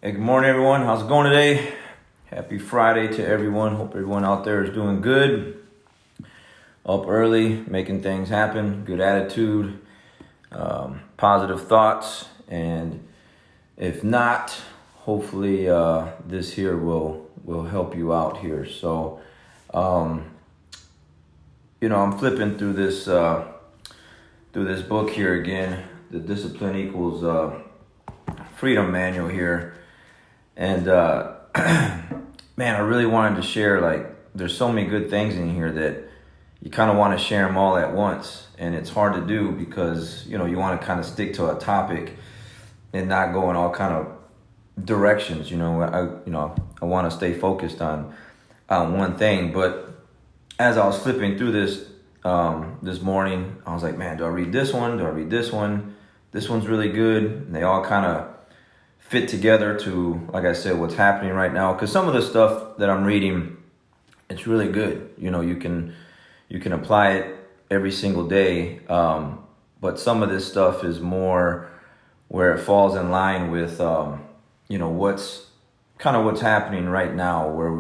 Hey, good morning, everyone. How's it going today? Happy Friday to everyone. Hope everyone out there is doing good. Up early, making things happen, good attitude, positive thoughts. And if not, hopefully this here will help you out here. So, I'm flipping through this book here again, The Discipline Equals Freedom Manual here. And man, I really wanted to share, there's so many good things in here that you kind of want to share them all at once. And it's hard to do because, you want to kind of stick to a topic and not go in all kind of directions. I want to stay focused on one thing. But as I was flipping through this morning, I was like, man, do I read this one? Do I read this one? This one's really good. And they all kind of fit together to, like I said, what's happening right now. Because some of the stuff that I'm reading, it's really good. You can apply it every single day. But some of this stuff is more where it falls in line with, what's happening right now, where it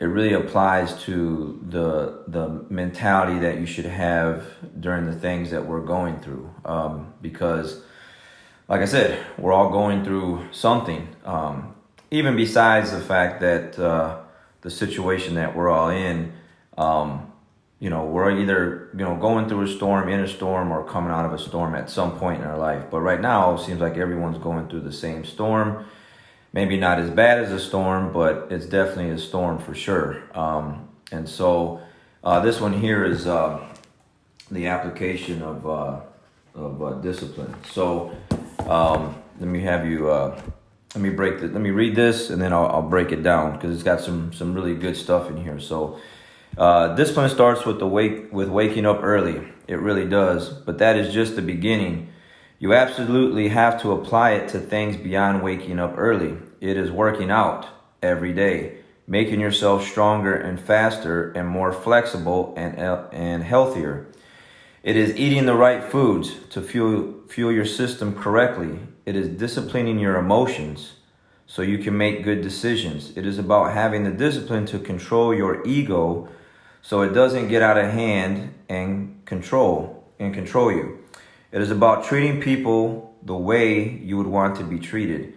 really applies to the mentality that you should have during the things that we're going through. Because like I said, we're all going through something, even besides the fact that the situation that we're all in, we're either going through a storm, in a storm, or coming out of a storm at some point in our life. But right now, it seems like everyone's going through the same storm. Maybe not as bad as a storm, but it's definitely a storm for sure. And so this one here is the application of discipline. So let me read this, and then I'll break it down because it's got some really good stuff in here. So discipline starts with waking up early. It really does, but that is just the beginning. You absolutely have to apply it to things beyond waking up early. It is working out every day, making yourself stronger and faster and more flexible and healthier. It is eating the right foods to fuel your system correctly. It is disciplining your emotions so you can make good decisions. It is about having the discipline to control your ego so it doesn't get out of hand and control you. It is about treating people the way you would want to be treated.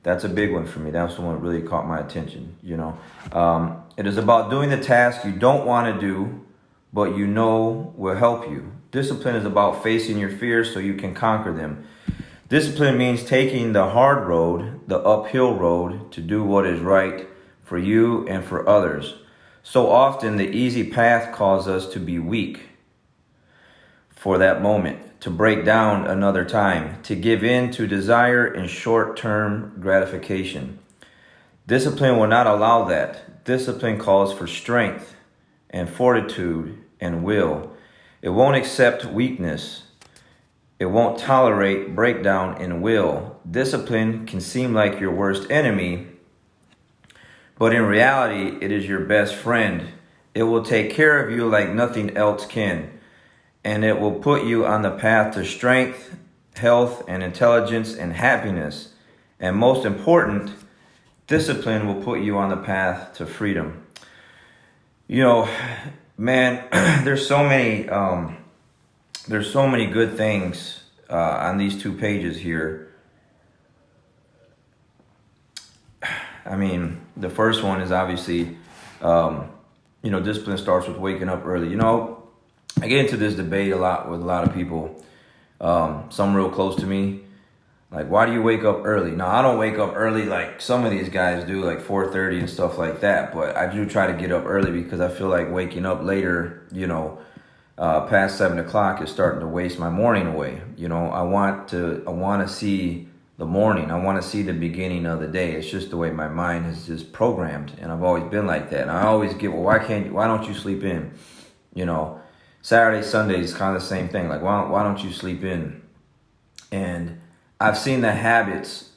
That's a big one for me. That's the one that really caught my attention. It is about doing the task you don't want to do, but will help you. Discipline is about facing your fears so you can conquer them. Discipline means taking the hard road, the uphill road, to do what is right for you and for others. So often the easy path causes us to be weak for that moment, to break down another time, to give in to desire and short-term gratification. Discipline will not allow that. Discipline calls for strength and fortitude and will. It won't accept weakness. It won't tolerate breakdown in will. Discipline can seem like your worst enemy, but in reality, it is your best friend. It will take care of you like nothing else can, and it will put you on the path to strength, health, and intelligence and happiness. And most important, discipline will put you on the path to freedom. Man, there's so many good things on these 2 pages here. I mean, the first one is obviously, discipline starts with waking up early. I get into this debate a lot with a lot of people, some real close to me. Like, why do you wake up early? Now, I don't wake up early like some of these guys do, like 4:30 and stuff like that. But I do try to get up early because I feel like waking up later, past 7 o'clock is starting to waste my morning away. I want to see the morning. I want to see the beginning of the day. It's just the way my mind is just programmed, and I've always been like that. And I always get, well, why don't you sleep in? Saturday, Sunday is kind of the same thing. Like, why don't you sleep in? And I've seen the habits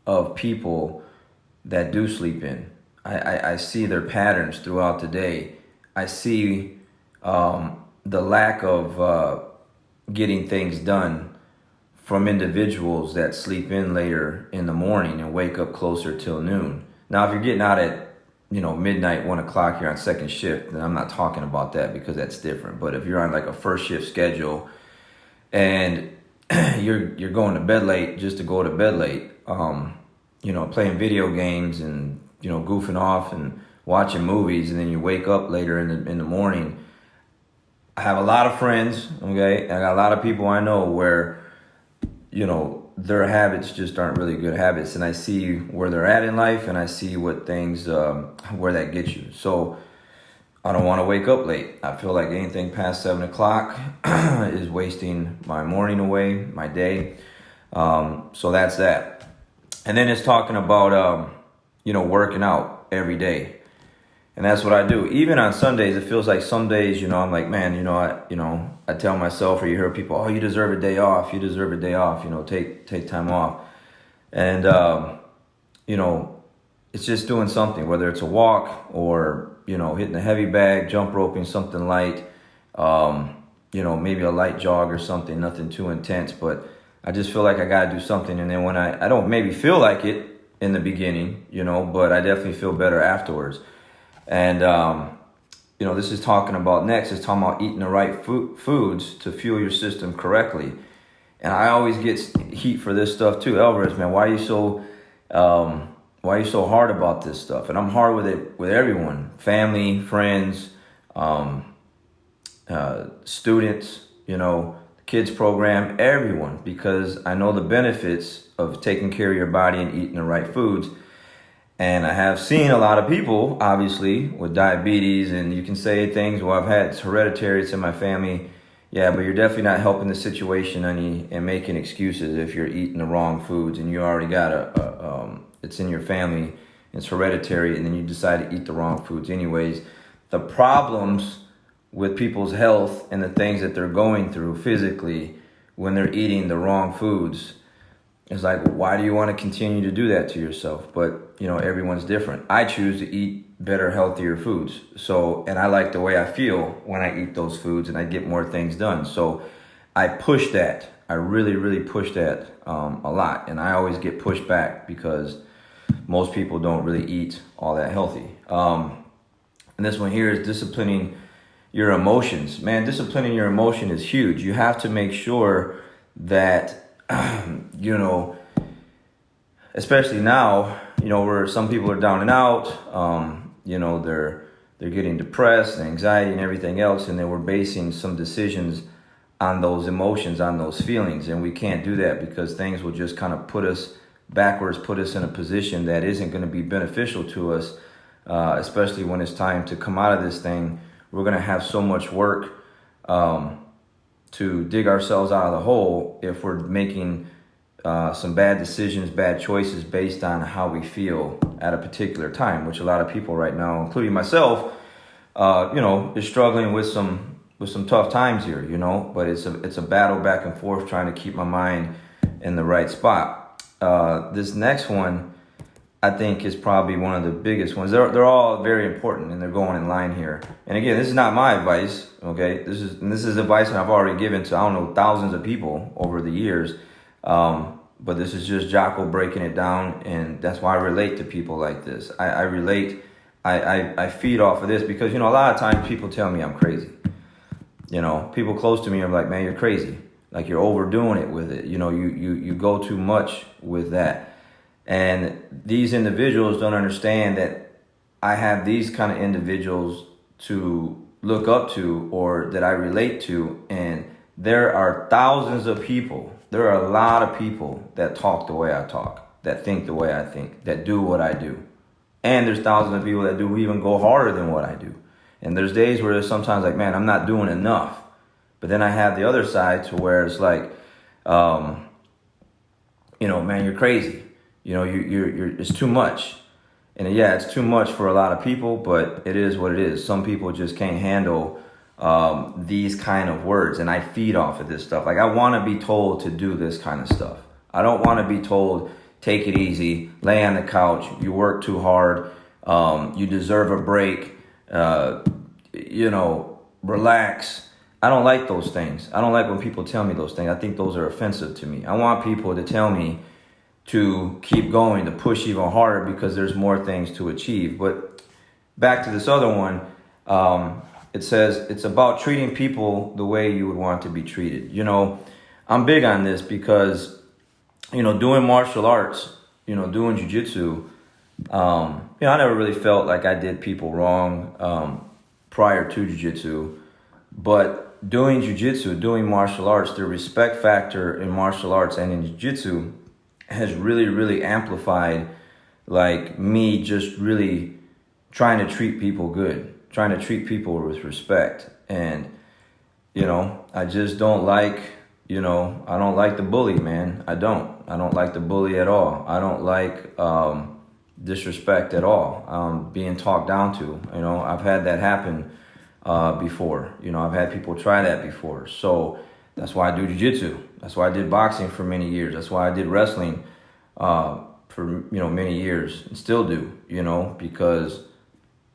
of people that do sleep in. I see their patterns throughout the day. I see the lack of getting things done from individuals that sleep in later in the morning and wake up closer till noon. Now, if you're getting out at, midnight, 1 o'clock, you're on second shift, then I'm not talking about that because that's different. But if you're on like a first shift schedule and you're going to bed late just to go to bed late, playing video games and, goofing off and watching movies, and then you wake up later in the morning. I have a lot of friends, okay? I got a lot of people I know where, their habits just aren't really good habits, and I see where they're at in life, and I see what things, where that gets you. So I don't want to wake up late. I feel like anything past 7 o'clock is wasting my morning away, my day. So that's that. And then it's talking about, working out every day. And that's what I do. Even on Sundays, it feels like some days, I'm like, man, I tell myself, or you hear people, oh, you deserve a day off. You deserve a day off. Take time off. And, it's just doing something, whether it's a walk or, hitting a heavy bag, jump roping, something light, maybe a light jog or something, nothing too intense. But I just feel like I got to do something. And then when I don't maybe feel like it in the beginning, but I definitely feel better afterwards. And, this is talking about eating the right foods to fuel your system correctly. And I always get heat for this stuff too. Alvarez, man, why are you so hard about this stuff? And I'm hard with it with everyone, family, friends, students, kids program, everyone, because I know the benefits of taking care of your body and eating the right foods. And I have seen a lot of people, obviously, with diabetes, and you can say things, well, it's hereditary, it's in my family. Yeah, but you're definitely not helping the situation any and making excuses if you're eating the wrong foods and you already got it's in your family, it's hereditary, and then you decide to eat the wrong foods anyways. The problems with people's health and the things that they're going through physically when they're eating the wrong foods, it's like, why do you want to continue to do that to yourself? But, everyone's different. I choose to eat better, healthier foods. So, and I like the way I feel when I eat those foods and I get more things done. So I push that. I really, really push that a lot. And I always get pushed back because most people don't really eat all that healthy. And this one here is disciplining your emotions. Man, disciplining your emotion is huge. You have to make sure that especially now, where some people are down and out, they're getting depressed, anxiety and everything else, and then we're basing some decisions on those emotions, on those feelings, and we can't do that because things will just kind of put us backwards, put us in a position that isn't going to be beneficial to us, especially when it's time to come out of this thing. We're going to have so much work to dig ourselves out of the hole if we're making some bad decisions, bad choices based on how we feel at a particular time, which a lot of people right now, including myself, is struggling with some tough times here, but it's a battle back and forth trying to keep my mind in the right spot. This next one, I think, is probably one of the biggest ones. They're all very important and they're going in line here. And again, this is not my advice, okay? This is advice that I've already given to, thousands of people over the years. But this is just Jocko breaking it down, and that's why I relate to people like this. I relate, I feed off of this because, a lot of times people tell me I'm crazy. People close to me are like, man, you're crazy. Like you're overdoing it with it. You go too much with that. And these individuals don't understand that I have these kind of individuals to look up to or that I relate to. And there are thousands of people. There are a lot of people that talk the way I talk, that think the way I think, that do what I do. And there's thousands of people that do even go harder than what I do. And there's days where there's sometimes like, man, I'm not doing enough. But then I have the other side to where it's like, man, you're crazy. You're it's too much. And yeah, it's too much for a lot of people, but it is what it is. Some people just can't handle these kind of words, and I feed off of this stuff. Like I want to be told to do this kind of stuff. I don't want to be told, take it easy, lay on the couch, you work too hard, you deserve a break, relax. I don't like those things. I don't like when people tell me those things. I think those are offensive to me. I want people to tell me to keep going, to push even harder because there's more things to achieve. But back to this other one, it says it's about treating people the way you would want to be treated. You know, I'm big on this because, you know, doing martial arts, you know, doing jiu-jitsu, you know, I never really felt like I did people wrong prior to jiu-jitsu. But doing jiu-jitsu, doing martial arts, the respect factor in martial arts and in jiu-jitsu has really, really amplified, like, me just really trying to treat people good, trying to treat people with respect. And, you know, I just don't like, you know, I don't like the bully, man. I don't like the bully at all. I don't like disrespect at all, being talked down to. You know, I've had that happen before. You know, I've had people try that before. So that's why I do jiu-jitsu. That's why I did boxing for many years. That's why I did wrestling for, you know, many years and still do, you know, because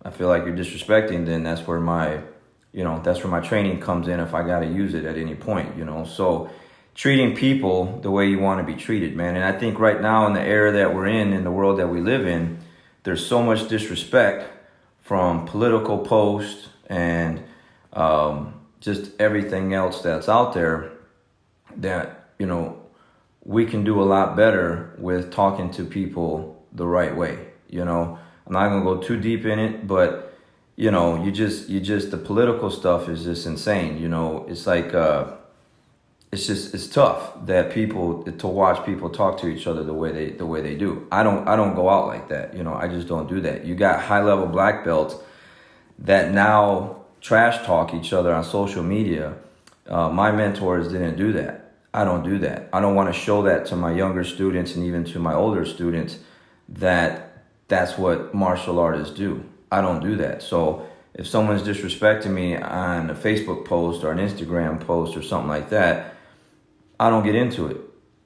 I feel like you're disrespecting, then that's where my, you know, that's where my training comes in if I got to use it at any point, you know. So treating people the way you want to be treated, man. And I think right now in the era that we're in the world that we live in, there's so much disrespect from political posts and just everything else that's out there that, you know, we can do a lot better with talking to people the right way. You know, I'm not going to go too deep in it, but, you know, you just, the political stuff is just insane. You know, it's like, it's tough that to watch people talk to each other the way they do. I don't go out like that. You know, I just don't do that. You got high level black belts that now trash talk each other on social media. My mentors didn't do that. I don't do that. I don't want to show that to my younger students and even to my older students that that's what martial artists do. I don't do that. So if someone's disrespecting me on a Facebook post or an Instagram post or something like that, I don't get into it.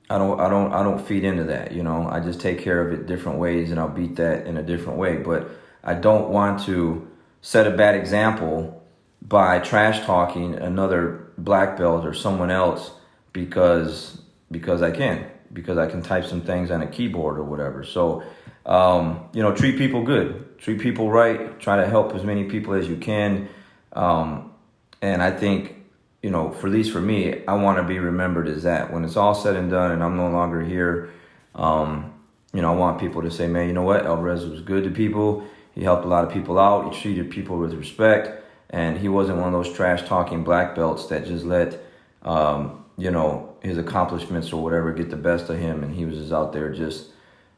I don't feed into that. You know, I just take care of it different ways and I'll beat that in a different way. But I don't want to set a bad example by trash talking another black belt or someone else because I can type some things on a keyboard or whatever. So, you know, treat people good, treat people right, try to help as many people as you can. And I think, you know, at least for me, I want to be remembered as that. When it's all said and done and I'm no longer here, you know, I want people to say, man, you know what? Alvarez was good to people. He helped a lot of people out. He treated people with respect. And he wasn't one of those trash talking black belts that just let, you know, his accomplishments or whatever get the best of him. And he was just out there just,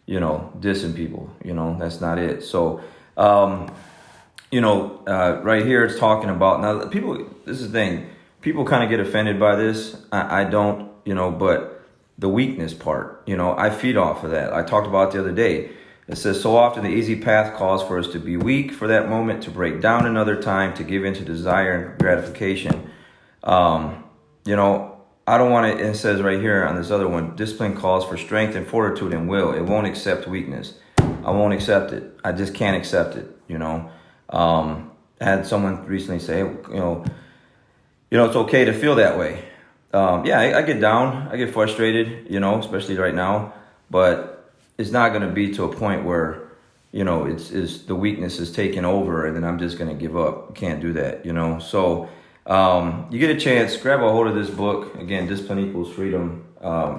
you know, dissing people. You know, that's not it. So, you know, right here it's talking about, now people, this is the thing, people kind of get offended by this. I don't, you know, but the weakness part, you know, I feed off of that. I talked about it the other day. It says, so often the easy path calls for us to be weak for that moment, to break down another time, to give in to desire and gratification. You know, I don't want to, it says right here on this other one, discipline calls for strength and fortitude and will. It won't accept weakness. I won't accept it. I just can't accept it, you know. I had someone recently say, you know, it's okay to feel that way. Yeah, I get down, I get frustrated, you know, especially right now, but it's not going to be to a point where, you know, it's the weakness is taking over and then I'm just going to give up. You can't do that, you know. So you get a chance, grab a hold of this book. Again, Discipline Equals Freedom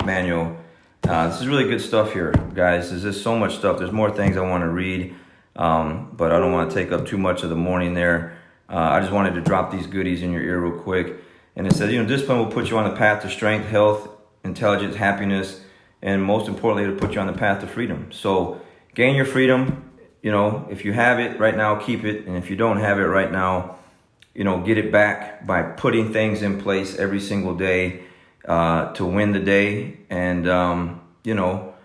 manual. This is really good stuff here, guys. There's just so much stuff. There's more things I want to read, but I don't want to take up too much of the morning there. I just wanted to drop these goodies in your ear real quick. And it says, you know, discipline will put you on the path to strength, health, intelligence, happiness, and most importantly, it'll put you on the path to freedom. So gain your freedom. You know, if you have it right now, keep it. And if you don't have it right now, you know, get it back by putting things in place every single day to win the day. And, you know,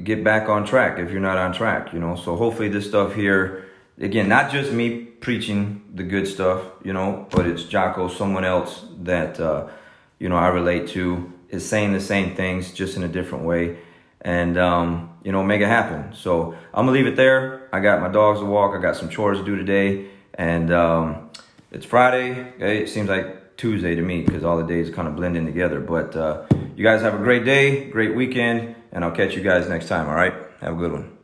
get back on track if you're not on track, you know. So hopefully this stuff here, again, not just me preaching the good stuff, you know, but it's Jocko, someone else that, you know, I relate to, is saying the same things just in a different way, and you know, make it happen. So I'm gonna leave it there. I got my dogs to walk. I got some chores to do today, and It's Friday. Okay? It seems like Tuesday to me because all the days kind of blend in together. But you guys have a great day, great weekend, and I'll catch you guys next time, all right? Have a good one.